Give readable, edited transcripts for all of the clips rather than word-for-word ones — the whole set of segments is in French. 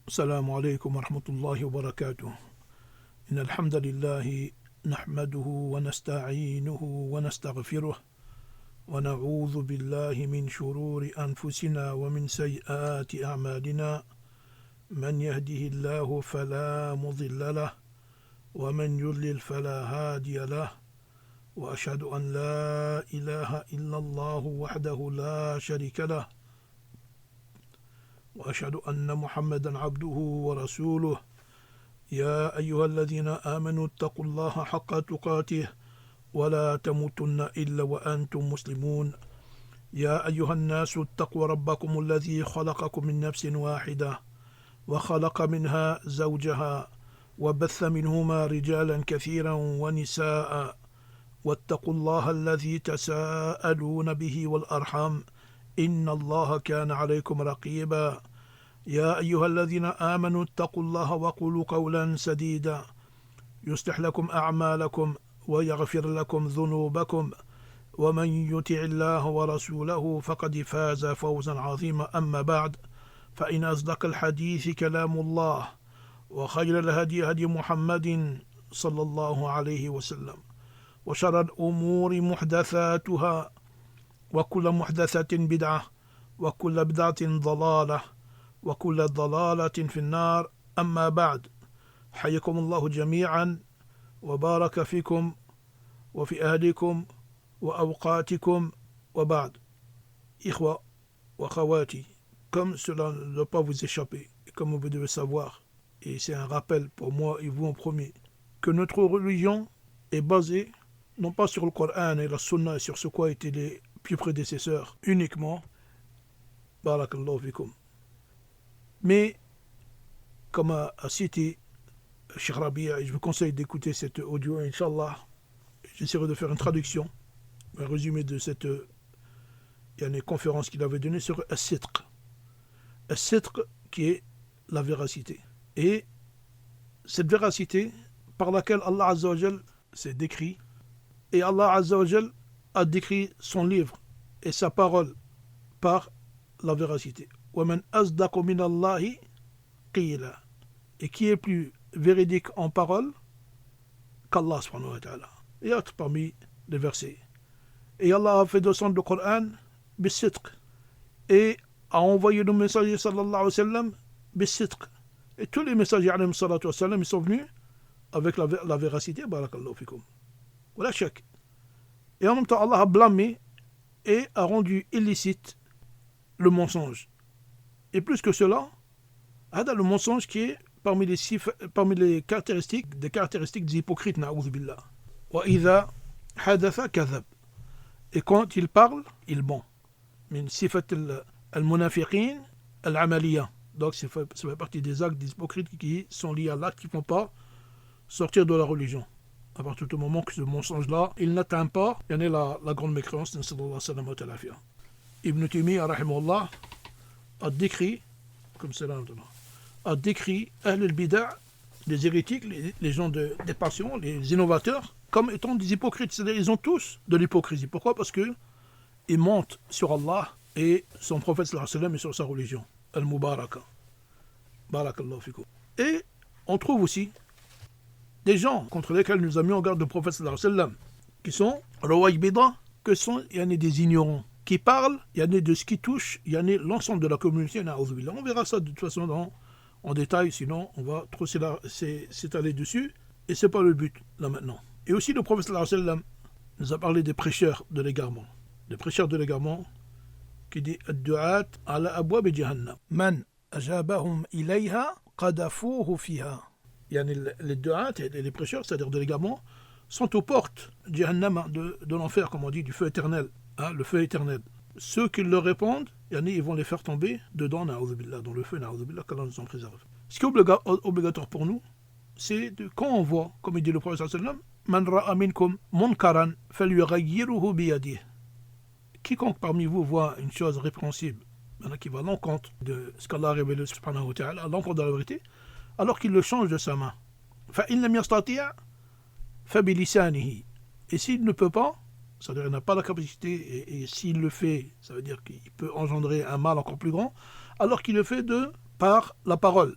السلام عليكم ورحمة الله وبركاته. إن الحمد لله نحمده ونستعينه ونستغفره ونعوذ بالله من شرور أنفسنا ومن سيئات أعمالنا من يهده الله فلا مضل له ومن يضلل فلا هادي له وأشهد أن لا إله إلا الله وحده لا شريك له وأشهد أن محمدا عبده ورسوله يا أيها الذين آمنوا اتقوا الله حق تقاته ولا تموتن إلا وأنتم مسلمون يا أيها الناس اتقوا ربكم الذي خلقكم من نفس واحدة وخلق منها زوجها وبث منهما رجالا كثيرا ونساء واتقوا الله الذي تساءلون به والأرحام إن الله كان عليكم رقيبا يا أيها الذين آمنوا اتقوا الله وقولوا قولا سديدا يصلح لكم أعمالكم ويغفر لكم ذنوبكم ومن يطع الله ورسوله فقد فاز فوزا عظيما أما بعد فإن أصدق الحديث كلام الله وخير الهدي هدي محمد صلى الله عليه وسلم وشر الأمور محدثاتها وكل محدثة بدعة وكل بدعة ضلالة وكل ضلالة في النار أما بعد حياكم الله جميعا وبارك فيكم وفي أهلكم وأوقاتكم وبعد إخوة وأخواتي comme cela ne doit pas vous échapper et comme vous devez savoir et c'est un rappel pour moi et vous en premier que notre religion est basée non pas sur le Coran et la Sunna et sur ce quoi étaient les plus prédécesseurs uniquement barakallahu fikum mais comme a cité Cheikh Rabia, et je vous conseille d'écouter cet audio, Inch'Allah, j'essaierai de faire une traduction, un résumé de cette conférence qu'il avait donnée sur As-Sidq. As-Sidq qui est la véracité. Et cette véracité par laquelle Allah Azza wa Jal s'est décrit, et Allah Azza wa Jal a décrit son livre et sa parole par la véracité. وَمَنْ أَصْدَقُ مِنَ اللَّهِ قِيلًا. Et qui est plus véridique en parole qu'Allah subhanahu wa ta'ala. Et autres parmi les versets. Et Allah a fait descendre le Coran bis-sidq. Et a envoyé le messager sallallahu alayhi wa sallam bis-sidq. Et tous les messagers alayhi wa sallam ils sont venus avec la véracité. Barakallahu fikum. Voilà chèque. Et en même temps Allah a blâmé et a rendu illicite le mensonge. Et plus que cela, le mensonge qui est parmi les caractéristiques des hypocrites, na'oudhu billah. Wa idha hadatha kadhab. Et quand il parle, il ment. Min sifat al-munafiqin al-amaliya. Donc ça fait partie des actes des hypocrites qui sont liés à l'acte qui ne font pas sortir de la religion. À partir du moment que ce mensonge-là, il n'atteint pas, il y en a la grande mécréance de sallallahu alayhi wa sallam. Ibn Taymiyyah, rahimahullah, a décrit, comme cela maintenant, a décrit Ahl al-Bida', les hérétiques, les gens des passions, les innovateurs, comme étant des hypocrites. C'est-à-dire ils ont tous de l'hypocrisie. Pourquoi ? Parce qu'ils mentent sur Allah et son prophète sallallahu alayhi wa sallam et sur sa religion. Al-Mubaraka. Barakallahu fikum. Et on trouve aussi des gens contre lesquels nous avons mis en garde le prophète sallallahu alayhi wa sallam, qui sont Rawaybida, il y en a des ignorants qui parlent, il y en a de ce qui touche, il y en a l'ensemble de la communauté. On verra ça de toute façon en détail, sinon on va trop s'étaler dessus, et c'est pas le but là maintenant. Et aussi le prophète sallallahu alayhi wa sallam nous a parlé des prêcheurs de l'égarement. Des prêcheurs de l'égarement qui dit ad-du'at ala abwab jahannam man ajabahum ilayha qadafuhu fiha. Les du'at et les prêcheurs, c'est-à-dire de l'égarement, sont aux portes jahannam, de l'enfer, comme on dit, du feu éternel. Le feu éternel. Ceux qui leur répondent, ils vont les faire tomber dedans, dans le feu, qu'Allah nous en préserve. Ce qui est obligatoire pour nous, c'est quand on voit, comme il dit le prophète sallallahu alayhi wa sallam, Man ra'a minkum munkaran falyughayyirhu biyadihi. Quiconque parmi vous voit une chose répréhensible, qui va à l'encontre de ce qu'Allah a révélé subhanahu wa ta'ala, à l'encontre de la vérité, alors qu'il le change de sa main. Fa in lam yastati' fa bilisanihi. Et s'il ne peut pas, c'est-à-dire qu'il n'a pas la capacité, et s'il le fait, ça veut dire qu'il peut engendrer un mal encore plus grand, alors qu'il le fait par la parole.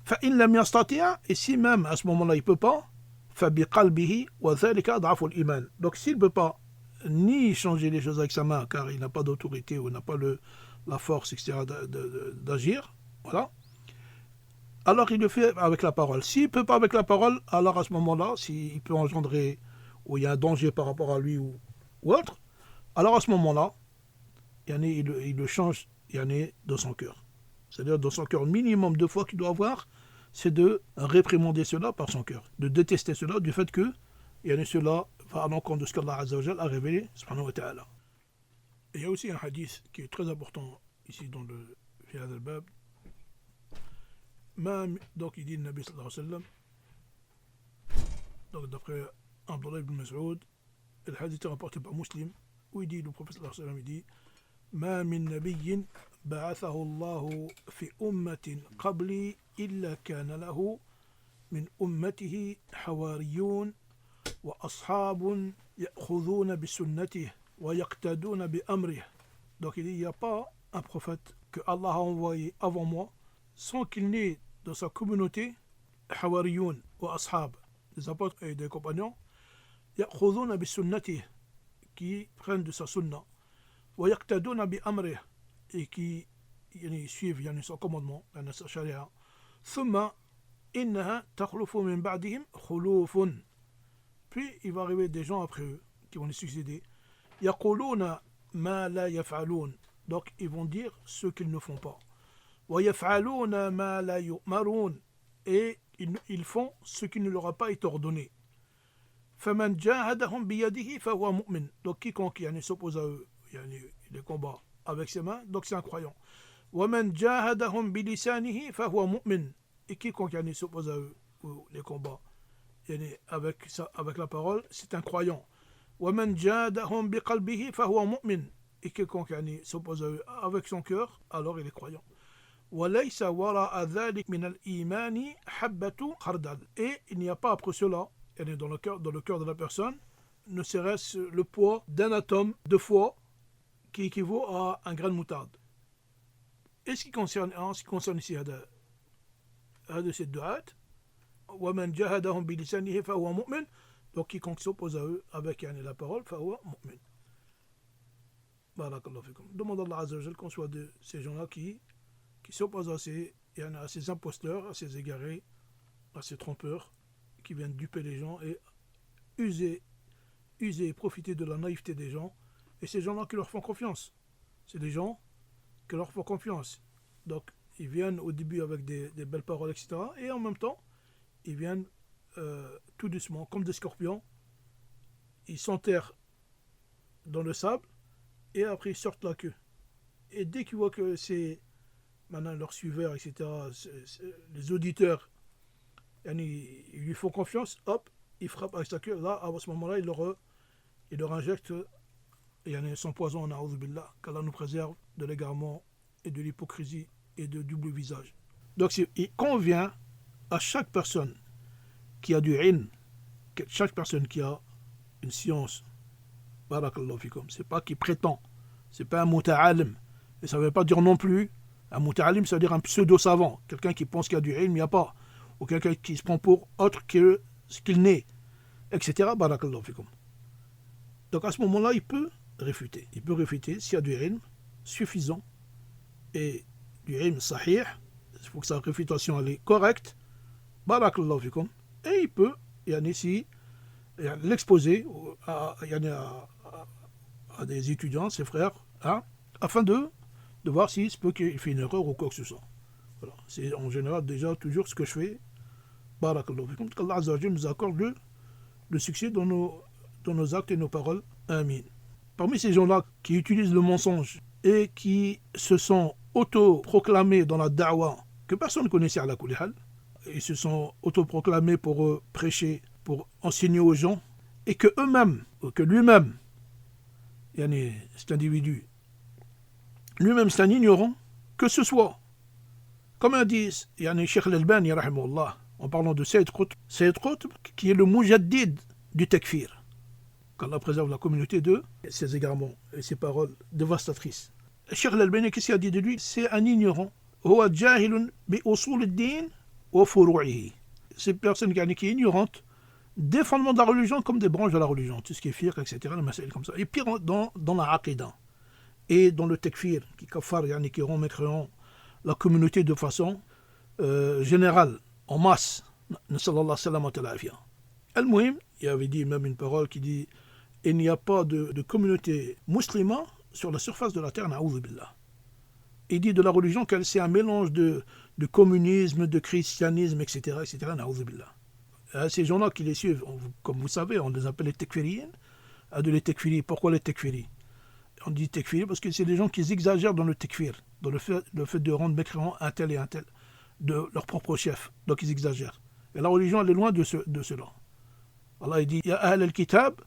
فإن لم يستطع, et si même à ce moment-là il ne peut pas, فبقلبه وذلك ضعف الإيمان. Donc s'il ne peut pas ni changer les choses avec sa main, car il n'a pas d'autorité ou n'a pas la force, etc., d'agir, voilà, alors il le fait avec la parole. S'il ne peut pas avec la parole, alors à ce moment-là, s'il peut engendrer, ou il y a un danger par rapport à lui ou autre, alors à ce moment-là, il le change dans son cœur. C'est-à-dire dans son cœur, minimum 2 fois qu'il doit avoir, c'est de réprimander cela par son cœur, de détester cela du fait que cela va à l'encontre de ce qu'Allah Azza wa Jal a révélé, subhanahu wa ta'ala. Il y a aussi un hadith qui est très important ici dans le fi hadha al-bab. Donc il dit le Nabi sallallahu alayhi wa sallam, donc d'après Abdullah ibn Mas'ud, le hadith est rapporté par Muslim, où il dit, le prophète sallallahu alayhi wa sallam, il dit ما من نبي بعثه الله في أمة قبلي إلا كان له من أمته حواريون وأصحاب يأخذون بسنته ويقتدون بأمره. Donc il dit, il n'y a pas un prophète que Allah a envoyé avant moi sans qu'il n'ait dans sa communauté حواريون وأصحاب, des apôtres et des compagnons, يأخذون بسنته, qui prennent de sa sunna, ويقتدون بأمره, et qui suivent son commandement, sa sharia. ثم إنها تخلف من بعدهم خلوف, puis il va arriver des gens après eux qui vont les succéder, يقولون ما لا يفعلون, donc ils vont dire ce qu'ils ne font pas, ويفعلون ما لا يؤمرون, et ils font ce qui ne leur a pas été ordonné. فمن جاهدهم بيده فهو مؤمن, donc quiconque s'oppose à eux, les combats avec ses mains, donc c'est un croyant. ومن جاهدهم بلسانه فهو مؤمن, et quiconque s'oppose à eux, les combats avec la parole, c'est un croyant. ومن جاهدهم بقلبه فهو مؤمن, et quiconque s'oppose à eux avec son cœur, alors il est croyant. وليس وراء ذلك من الإيمان حبة خردل, et il n'y a pas après cela, dans le cœur de la personne, ne serait-ce le poids d'un atome de foi qui équivaut à un grain de moutarde. Et ce qui concerne ici هذا ces deux ayats, ومن جاهدهم بلسانه فهو مؤمن, donc quiconque s'oppose à eux avec la parole, فهو مؤمن. Barakallahu fikum. Demande à Allah Azza wa Jal qu'on soit de ces gens-là qui s'opposent à ces imposteurs, à ces égarés, à ces trompeurs qui viennent duper les gens et user et profiter de la naïveté des gens. Et ces gens-là qui leur font confiance. C'est des gens qui leur font confiance. Donc, ils viennent au début avec des belles paroles, etc. Et en même temps, ils viennent tout doucement, comme des scorpions. Ils s'enterrent dans le sable et après ils sortent la queue. Et dès qu'ils voient que c'est maintenant leurs suiveurs, etc., les auditeurs, ils lui font confiance, hop, ils frappent avec sa queue. Là, à ce moment-là, ils leur injectent son poison, qu'Allah nous préserve de l'égarement et de l'hypocrisie et de double visage. Donc il convient à chaque personne qui a du ilm, chaque personne qui a une science, barakallahu fikum, c'est pas qui prétend, c'est pas un muta'alim, et ça ne veut pas dire non plus, un muta'alim, ça veut dire un pseudo-savant, quelqu'un qui pense qu'il y a du ilm, il n'y a pas, ou quelqu'un qui se prend pour autre que ce qu'il n'est, etc. Barakallahu fikum. Donc à ce moment-là, il peut réfuter. Il peut réfuter s'il y a du ilm suffisant et du ilm sahih, il faut que sa réfutation elle est correcte, barakallahu fikum, et il peut l'exposer à des étudiants, ses frères, afin de voir s'il se peut qu'il fait une erreur ou quoi que ce soit. Voilà. C'est en général déjà toujours ce que je fais, barakallahu fikum, qu'Allah Azza wa Jalla nous accorde le succès dans nos actes et nos paroles. Amin. Parmi ces gens-là qui utilisent le mensonge et qui se sont auto-proclamés dans la da'wa, que personne ne connaissait à la kulihal, ils se sont auto-proclamés pour prêcher, pour enseigner aux gens, et que eux-mêmes, que lui-même, cet individu, lui-même c'est un ignorant, que ce soit, comme un dit Cheikh Al-Albani, en parlant de Sayyid Qutb qui est le mujaddid du takfir, qu'Allah préserve la communauté de ses égarements et ses paroles dévastatrices. Cheikh Al-Albani, qu'est-ce qu'il a dit de lui? C'est un ignorant. هو جاهل بأصول الدين وفروعه. Ces personnes qui sont ignorantes des fondements de la religion comme des branches de la religion, tout ce qui est fiqh, etc., les masaïl comme ça. Et pire dans la aqidah et dans le takfir, qui rend mécréant la communauté de façon générale, en masse. Nasallallahu sallam wa al-afia. Al-Muhim, il avait dit même une parole qui dit il n'y a pas de communauté musulmane sur la surface de la terre, na'oudhu billah. Il dit de la religion qu'elle c'est un mélange de communisme, de christianisme, etc., etc., na'oudhu billah. Ces gens-là qui les suivent, comme vous savez, on les appelle les tekfiriens. De les tekfiri. Pourquoi les tekfiri? On dit tekfiri parce que c'est des gens qui exagèrent dans le tekfir, dans le fait de rendre mécréant un tel et un tel, de leur propre chef. Donc ils exagèrent. Et la religion, elle est loin de cela. Allah il dit Ya ahl al-kitab,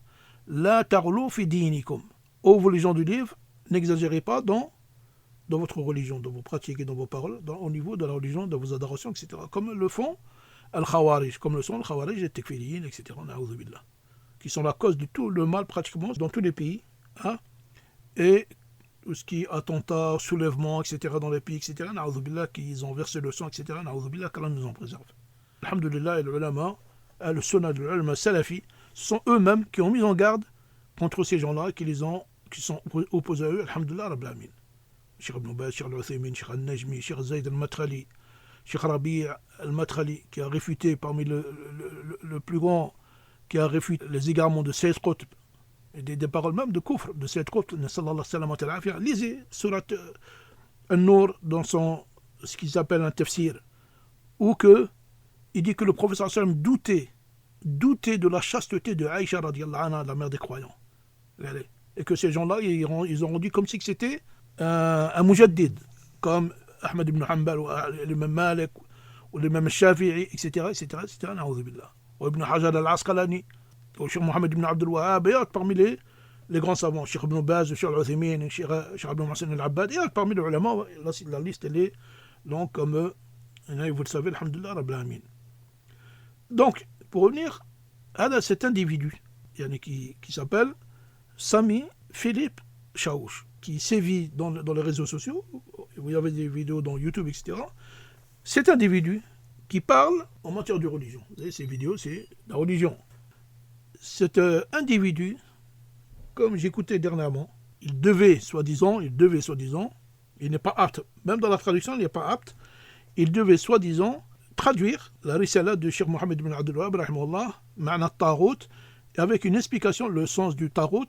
la taghlu fi dinikum. Ô vous les gens du livre, n'exagérez pas dans votre religion, dans vos pratiques et dans vos paroles, au niveau de la religion, de vos adorations, etc. Comme le font Al-Khawarij, comme le sont le Khawarij, les Tekfiriyin, etc. Qui sont la cause de tout le mal pratiquement dans tous les pays. Hein, et tout ce qui est attentats, soulèvements, etc. dans les pays, etc. Qu'ils ont versé le sang, etc. Qu'Allah nous en préserve. Alhamdulillah, et le ulama, le sunnah de l'ulama salafi, ce sont eux-mêmes qui ont mis en garde contre ces gens-là, qui sont opposés à eux. Alhamdulillah, Rabbil Alamin. Cheikh Ibn Baz, Cheikh Al-Uthaymin, Cheikh Al-Najmi, Cheikh Zayd Al-Matrali, Cheikh Rabi' Al-Matrali, qui a réfuté parmi le plus grand, qui a réfuté les égarements de Sayyid Qutb, et des paroles même de Kufr, de Sayyid Qutb, lisez surat An-Nur dans ce qu'il s'appelle un tafsir, où il dit que le professeur sallam doutait de la chasteté de Aïcha radiallahu anha, la mère des croyants. Et que ces gens-là, ils ont rendu comme si c'était un mujaddid, comme Ahmed ibn Hanbal, ou l'imam Malik, ou l'imam Shafi'i, etc., etc., etc., na'udhu billah. Ou Ibn Hajar al-Asqalani, ou Cheikh Mohammed ibn Abdul Wahhab, et parmi les grands savants, Cheikh Ibn Baz, Cheikh Al-Uthaymin, Cheikh Abdul Mohsen al-Abbad, et parmi les ulama, la liste, elle est longue comme, vous le savez, alhamdulillah, rabbil alamin. Donc, pour revenir à cet individu, qui s'appelle Sami Philippe Chaouch, qui sévit dans les réseaux sociaux, vous avez des vidéos dans YouTube, etc. Cet individu qui parle en matière de religion. Vous savez, ces vidéos, c'est la religion. Cet individu, comme j'écoutais dernièrement, il devait, soi-disant, il n'est pas apte, même dans la traduction, il n'est pas apte, il devait, soi-disant, traduire la risala de Cheikh Mohammed ibn Abdul Wahhab, rahimahullah, ma'na tarot, avec une explication, le sens du tarot,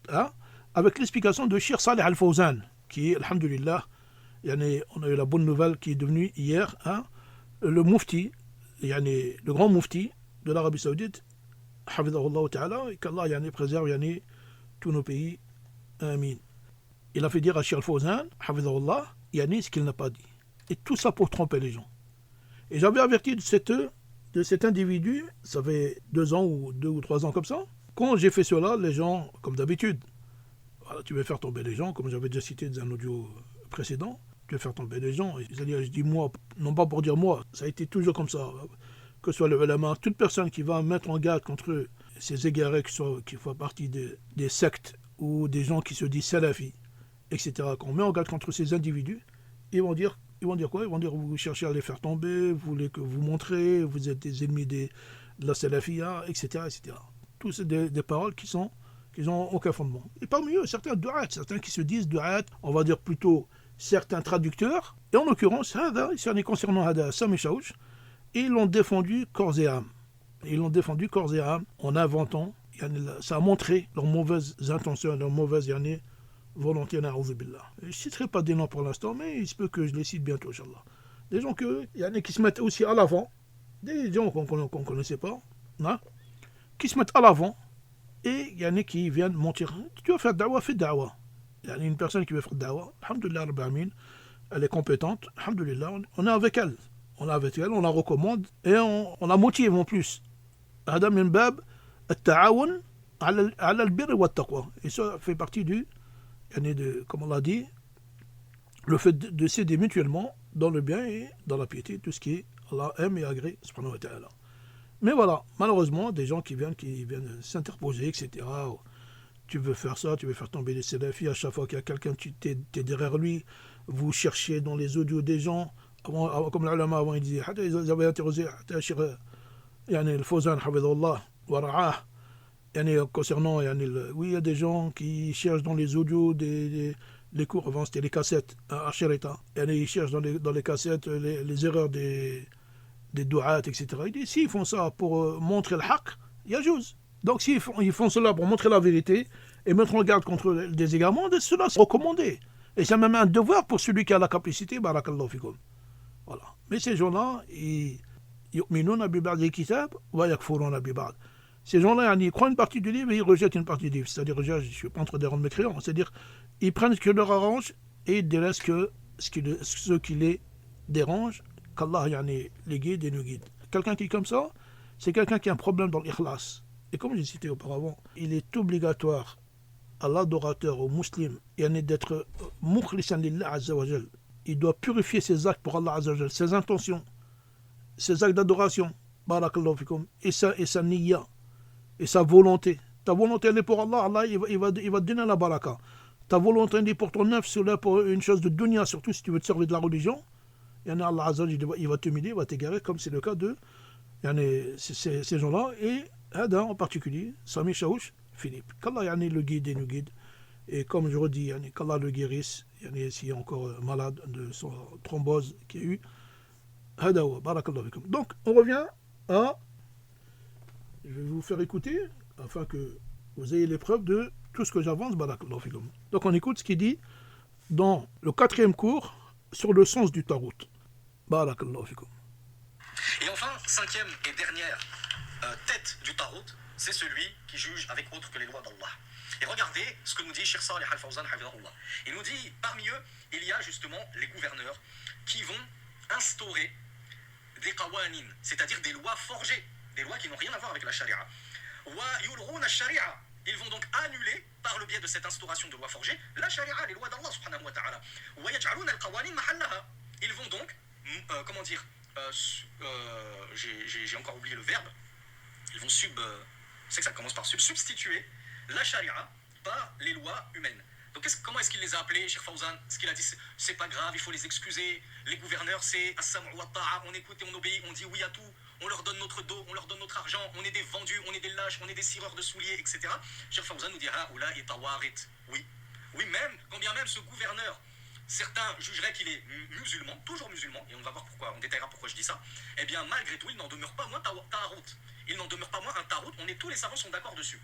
avec l'explication de Cheikh Saleh Al-Fawzan, qui est, alhamdulillah, on a eu la bonne nouvelle qui est devenue hier, le mufti, le grand mufti de l'Arabie Saoudite, hafidhahullah ta'ala, et qu'Allah préserve tous nos pays, amin. Il a fait dire à Cheikh Al-Fawzan, hafidhahullah, ce qu'il n'a pas dit. Et tout ça pour tromper les gens. Et j'avais averti de cet individu, ça fait 2 ans ou 2 ou 3 ans comme ça. Quand j'ai fait cela, les gens, comme d'habitude, voilà, tu veux faire tomber les gens, comme j'avais déjà cité dans un audio précédent, tu veux faire tomber les gens. C'est-à-dire, je dis moi, non pas pour dire moi, ça a été toujours comme ça. Que ce soit le ulama, toute personne qui va mettre en garde contre ces égarés qui font partie des sectes ou des gens qui se disent salafis, etc., quand on met en garde contre ces individus, ils vont dire quoi? Ils vont dire vous cherchez à les faire tomber, vous voulez que vous montrez, vous êtes des ennemis de la salafia, etc., etc. Tous c'est des paroles qui n'ont aucun fondement. Et parmi eux, certains du'at, certains qui se disent du'at, on va dire plutôt certains traducteurs, et en l'occurrence, concernant Sami Chaouch, ils l'ont défendu corps et âme. Ils l'ont défendu corps et âme en inventant, ça a montré leurs mauvaises intentions, leurs mauvaises volonté, na'oudhu billah. Je ne citerai pas des noms pour l'instant, mais il se peut que je les cite bientôt, Inch'Allah. Des gens qui se mettent aussi à l'avant, des gens qu'on ne connaissait pas, qui se mettent à l'avant, et il y en a qui viennent mentir. Tu veux faire da'wah, fais da'wah. Il y a une personne qui veut faire da'wah, alhamdulillah, rabbil alamin, elle est compétente, alhamdulillah, on est avec elle. On la recommande, et on la motive en plus. Hada min bab at-ta'awun ala al-birr wa at-taqwa. Et ça fait partie comme on l'a dit, le fait de s'aider mutuellement dans le bien et dans la piété, tout ce qui est Allah aime et agrée, subhanahu wa ta'ala. Mais voilà, malheureusement, des gens qui viennent s'interposer, etc. Tu veux faire ça, tu veux faire tomber les salafis, à chaque fois qu'il y a quelqu'un, tu es derrière lui, vous cherchez dans les audios des gens comme l'ulama avant, ils disaient, ils avaient interrogé يعني الفوزان حفظه الله ورعاه يعني concernant يعني oui il y a des gens qui cherchent dans les audios les cours avant c'était les cassettes à Sherita يعني ils cherchent dans les cassettes les erreurs des du'at etc. Il dit s'ils font ça pour montrer le haq yajouz. Donc s'ils font cela pour montrer la vérité et mettre en garde contre des égarements, cela c'est recommandé et c'est même un devoir pour celui qui a la capacité. Barakallahu fikum. Voilà. Mais ces gens-là ils يؤمنون ببعض الكتاب ويكفرون ببعض. Ces gens-là, ils croient une partie du livre et ils rejettent une partie du livre. C'est-à-dire, je ne suis pas en train de rendre mécréants. C'est-à-dire, ils prennent ce qui leur arrange et ils délaissent ce qui les dérange, qu'Allah les guide et nous guide. Quelqu'un qui est comme ça, c'est quelqu'un qui a un problème dans l'ikhlas. Et comme j'ai cité auparavant, il est obligatoire à l'adorateur, au musulman, d'être mukhlisan lillah azza wa jal. Il doit purifier ses actes pour Allah azza wa jal, ses intentions, ses actes d'adoration, barakallahu fikum, et sa niya, et sa volonté. Ta volonté elle est pour Allah, Allah il va te donner la baraka. Ta volonté elle est pour ton œuvre, c'est là pour une chose de dunya, surtout si tu veux te servir de la religion. Allah Azza il va t'humilier, il va t'égarer, comme c'est le cas de ces gens-là, et Hada en particulier, Sami Chaouch, Philippe. Qu'Allah le guide et nous guide. Et comme je redis, qu'Allah le guérisse, s'il est encore malade de son thrombose qu'il y a eu. Donc, on revient à... Je vais vous faire écouter, afin que vous ayez les preuves de tout ce que j'avance. Donc, on écoute ce qu'il dit dans le 4e cours sur le sens du Tarout. Et enfin, 5e et dernière tête du Tarout, c'est celui qui juge avec autre que les lois d'Allah. Et regardez ce que nous dit Cheikh Salih Al-Fawzan, il nous dit, parmi eux, il y a justement les gouverneurs qui vont instaurer des qawanin, c'est-à-dire des lois forgées, des lois qui n'ont rien à voir avec la sharia. Ils vont donc annuler, par le biais de cette instauration de lois forgées, la sharia, les lois d'Allah subhanahu wa ta'ala. Ils vont donc, comment dire, j'ai encore oublié le verbe, ils vont c'est que ça commence par substituer la sharia par les lois humaines. Donc comment est-ce qu'il les a appelés, Cheikh Fawzan? Ce qu'il a dit, c'est pas grave, il faut les excuser. Les gouverneurs, c'est as-sam'u wa ta'a, on écoute et on obéit, on dit oui à tout, on leur donne notre dos, on leur donne notre argent, on est des vendus, on est des lâches, on est des cireurs de souliers, etc. Cheikh Fawzan nous dit haoula et tawarit. Oui, même, quand bien même ce gouverneur, certains jugeraient qu'il est musulman, toujours musulman, et on va voir pourquoi, on détaillera pourquoi je dis ça. Eh bien, malgré tout, il n'en demeure pas moins tarout. Il n'en demeure pas moins un tarout, tous les savants sont d'accord dessus.